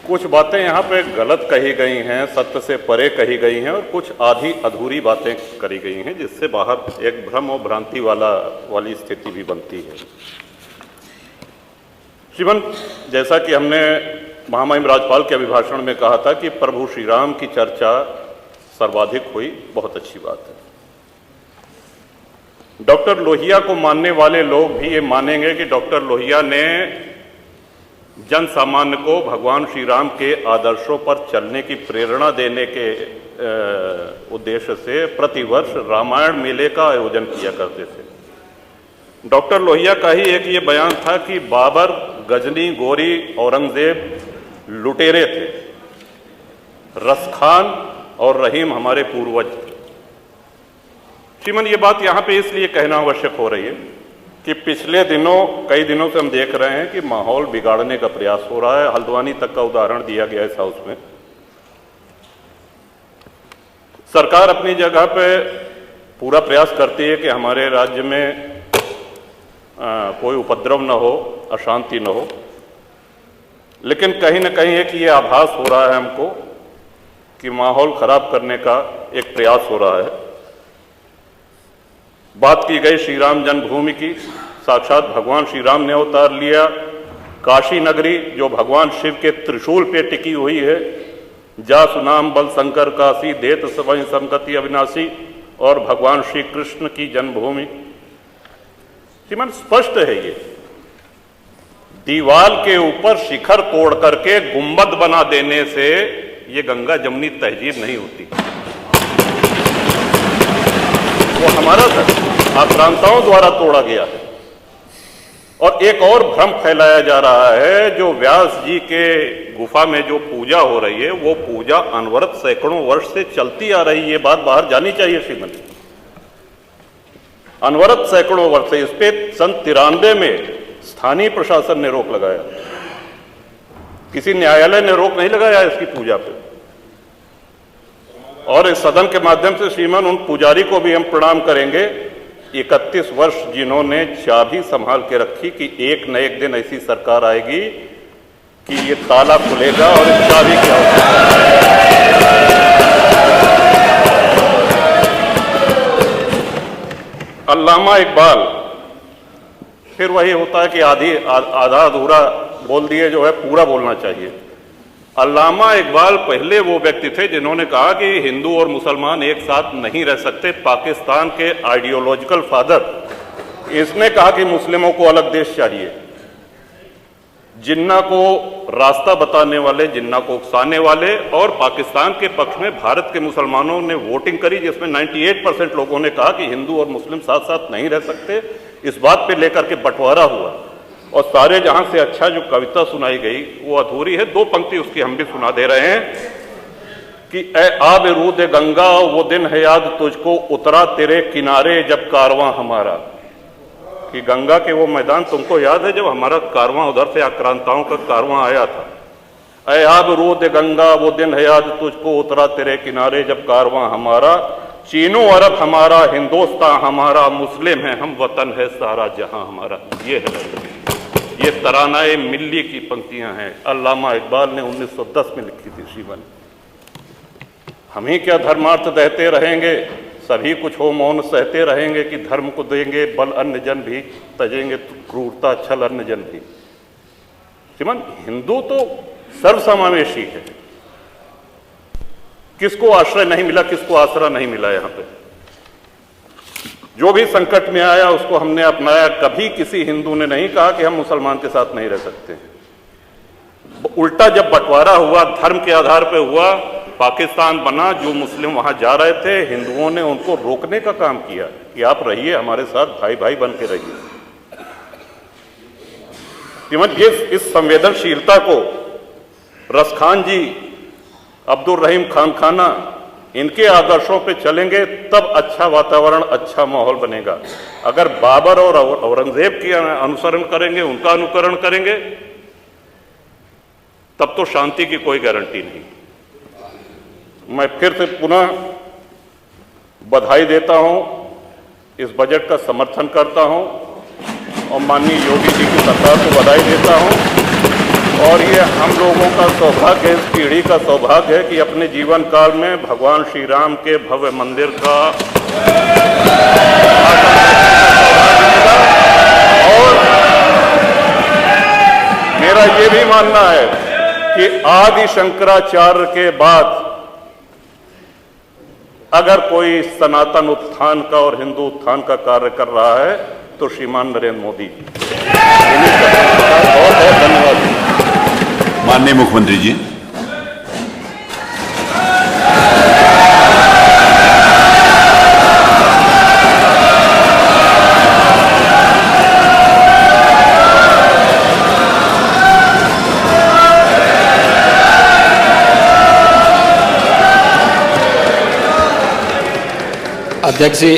कुछ बातें यहाँ पे गलत कही गई हैं, सत्य से परे कही गई हैं और कुछ आधी अधूरी बातें करी गई हैं, जिससे बाहर एक भ्रम और भ्रांति वाली स्थिति भी बनती है। श्रीमान, जैसा कि हमने महामहिम राज्यपाल के अभिभाषण में कहा था कि प्रभु श्री राम की चर्चा सर्वाधिक हुई, बहुत अच्छी बात है। डॉक्टर लोहिया को मानने वाले लोग भी ये मानेंगे कि डॉक्टर लोहिया ने जन सामान्य को भगवान श्री राम के आदर्शों पर चलने की प्रेरणा देने के उद्देश्य से प्रतिवर्ष रामायण मेले का आयोजन किया करते थे। डॉक्टर लोहिया का ही एक ये बयान था कि बाबर, गजनी, गोरी, औरंगजेब लुटेरे थे, रसखान और रहीम हमारे पूर्वज थे। श्रीमान, ये बात यहाँ पे इसलिए कहना आवश्यक हो रही है कि पिछले कई दिनों से हम देख रहे हैं कि माहौल बिगाड़ने का प्रयास हो रहा है। हल्द्वानी तक का उदाहरण दिया गया इस हाउस में। सरकार अपनी जगह पे पूरा प्रयास करती है कि हमारे राज्य में कोई उपद्रव न हो, अशांति न हो, लेकिन कहीं न कहीं एक ये आभास हो रहा है हमको कि माहौल खराब करने का एक प्रयास हो रहा है। बात की गई श्री राम जन्मभूमि की, साक्षात भगवान श्री राम ने अवतार लिया। काशी नगरी जो भगवान शिव के त्रिशूल पे टिकी हुई है, जा सुनाम बल शंकर काशी, देत सबहि संगति अविनाशी, और भगवान श्री कृष्ण की जन्मभूमि। श्रीमान, स्पष्ट है ये। दीवाल के ऊपर शिखर तोड़ करके गुंबद बना देने से ये गंगा जमुनी तहजीब नहीं होती। वो हमारा धर्म आक्रांताओं द्वारा तोड़ा गया है। और एक और भ्रम फैलाया जा रहा है, जो व्यास जी के गुफा में जो पूजा हो रही है, वो पूजा अनवरत सैकड़ों वर्ष से चलती आ रही है। ये बात बाहर जानी चाहिए श्रीमन। अनवरत सैकड़ों वर्ष से, इस पे सन 93 में स्थानीय प्रशासन ने रोक लगाया, किसी न्यायालय ने रोक नहीं लगाया इसकी पूजा पे। और इस सदन के माध्यम से श्रीमान उन पुजारी को भी हम प्रणाम करेंगे, 31 वर्ष जिन्होंने चाबी संभाल के रखी कि एक न एक दिन ऐसी सरकार आएगी कि ये ताला खुलेगा और इस चाबी की आवश्यकता है। अल्लामा इकबाल, फिर वही होता है कि आधा अधूरा बोल दिए जो है पूरा बोलना चाहिए। अल्लामा इकबाल पहले वो व्यक्ति थे जिन्होंने कहा कि हिंदू और मुसलमान एक साथ नहीं रह सकते। पाकिस्तान के आइडियोलॉजिकल फादर, इसने कहा कि मुस्लिमों को अलग देश चाहिए। जिन्ना को रास्ता बताने वाले, जिन्ना को उकसाने वाले, और पाकिस्तान के पक्ष में भारत के मुसलमानों ने वोटिंग करी, जिसमें 98% लोगों ने कहा कि हिंदू और मुस्लिम साथ साथ नहीं रह सकते। इस बात पे लेकर के बंटवारा हुआ और सारे जहां से अच्छा जो कविता सुनाई गई वो अधूरी है। 2 पंक्ति उसकी हम भी सुना दे रहे हैं कि ए आब रूद गंगा, वो दिन है याद तुझको, उतरा तेरे किनारे जब कारवां हमारा। कि गंगा के वो मैदान तुमको याद है जब हमारा कारवां उधर से आक्रांताओं का कारवां आया था। ए आब रूद गंगा, वो दिन है याद तुझको, उतरा तेरे किनारे जब कारवां हमारा। चीनो अरब हमारा, हिंदुस्तान हमारा, मुस्लिम है हम, वतन है सारा जहां हमारा। ये है, ये तरानाए मिल्ली की पंक्तियां हैं, अल्लामा इकबाल ने 1910 में लिखी थी श्रीमान। हम ही क्या धर्मार्थ दहते रहेंगे, सभी कुछ हो मौन सहते रहेंगे, कि धर्म को देंगे बल अन्य जन भी, तजेंगे क्रूरता छल अन्य जन भी। श्रीमान, हिंदू तो सर्वसमावेशी है। किसको आश्रय नहीं मिला, किसको आसरा नहीं मिला। यहाँ पे जो भी संकट में आया उसको हमने अपनाया। कभी किसी हिंदू ने नहीं कहा कि हम मुसलमान के साथ नहीं रह सकते हैं। उल्टा जब बंटवारा हुआ, धर्म के आधार पर हुआ, पाकिस्तान बना, जो मुस्लिम वहां जा रहे थे, हिंदुओं ने उनको रोकने का काम किया कि आप रहिए हमारे साथ, भाई भाई बन के रहिए। इस संवेदनशीलता को रसखान जी, अब्दुल रहीम खान खाना, इनके आदर्शों पे चलेंगे तब अच्छा वातावरण, अच्छा माहौल बनेगा। अगर बाबर और औरंगजेब की अनुसरण करेंगे, उनका अनुकरण करेंगे, तब तो शांति की कोई गारंटी नहीं। मैं फिर से पुनः बधाई देता हूं, इस बजट का समर्थन करता हूं और माननीय योगी जी की सरकार को बधाई देता हूं। और ये हम लोगों का सौभाग्य है, इस पीढ़ी का सौभाग्य है कि अपने जीवन काल में भगवान श्री राम के भव्य मंदिर का और मेरा ये भी मानना है कि आदि शंकराचार्य के बाद अगर कोई सनातन उत्थान का और हिंदू उत्थान का कार्य कर रहा है तो श्रीमान नरेंद्र मोदी जी। बहुत बहुत धन्यवाद। माननीय मुख्यमंत्री जी। अध्यक्ष जी,